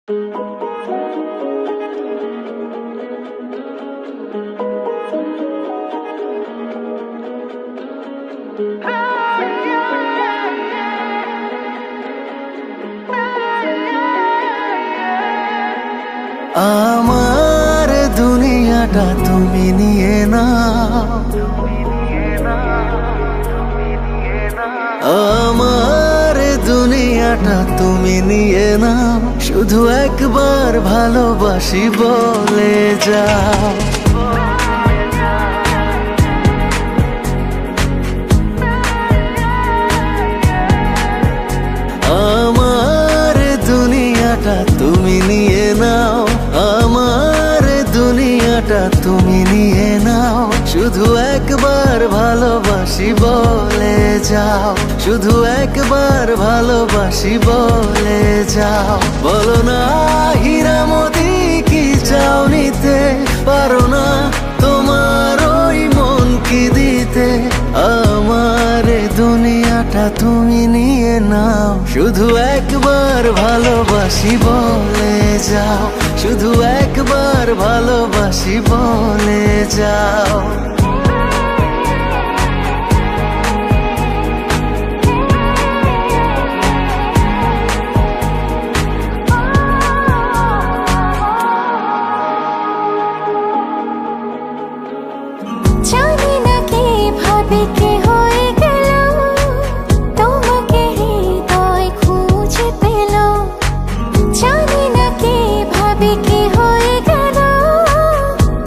আমার দুনিয়াটা তুমি নিয়ে নাও, আমার দুনিয়াটা তুমি নিয়ে নাও, শুধু একবার ভালোবাসি বলে যাও। আমার দুনিয়াটা তুমি নিয়ে নাও, আমার দুনিয়াটা তুমি নিয়ে নাও, শুধু একবার ভালোবাসি বলে যাও, শুধু একবার ভালোবাসি বলে যাও। বলো না হীরামতি কি চাও নিতে, পারো না তোমার ওই মন কি দিতে। আমার দুনিয়াটা তুমি নিয়ে নাও, শুধু একবার ভালোবাসি বলে যাও, শুধু একবার ভালোবাসি বলে যাও। জানি না কিভাবে কি হয়ে গেল, তোমাকে হৃদয় খুঁজে পেল। জানি না কিভাবে কি হয়ে গেল,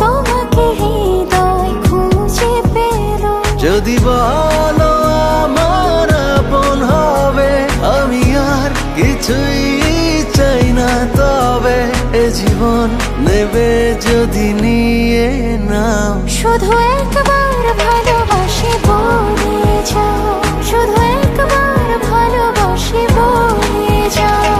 তোমাকে হৃদয় খুঁজে পেল। যদি বলো আমার আপন হবে, আমি আর কিছুই চাই না, তবে এ জীবন নেবে যদি নিয়ে নাও। শুধু একবার ভালোবাসি বলে যাও, শুধু একবার ভালোবাসি বলে যাও।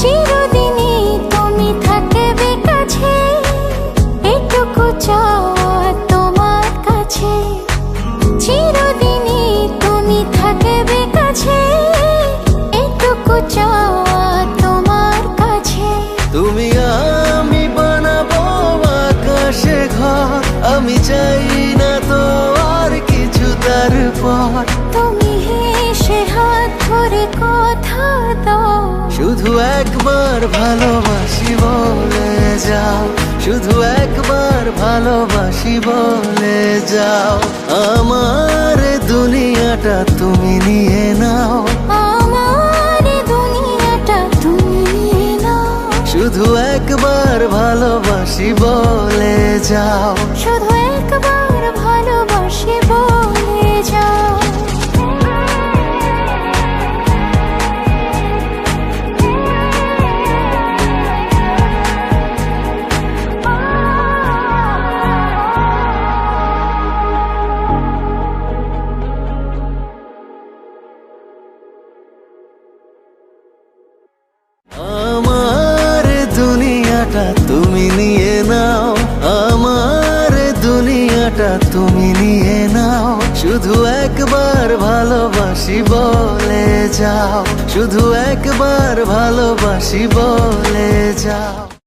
চিরদিনই তুমি থাকবে কাছে, এটুকু চাওয়া তোমার কাছে। চিরদিনই তুমি থাকবে কাছে, এটুকু চাওয়া তোমার কাছে। তুমি আমি বানাবো আকাশে ঘর, আমি চাই না তো আর কিছু তারপর। তুমি হেসে হাত ধরে কথা দাও, শুধু একবার ভালোবাসি বলে যাও, শুধু একবার ভালোবাসি বলে যাও। আমার দুনিয়াটা তুমি নিয়ে নাও, আমার দুনিয়াটা তুমি নিয়ে নাও, শুধু একবার ভালোবাসি বলে যাও। শুধু একবার ভালোবাসি বলে যাও। আমার দুনিয়াটা তুমি নিয়ে নাও, আমার দুনিয়াটা তুমি নিয়ে নাও, শুধু একবার ভালোবাসি বলে যাও, শুধু একবার ভালোবাসি বলে যাও।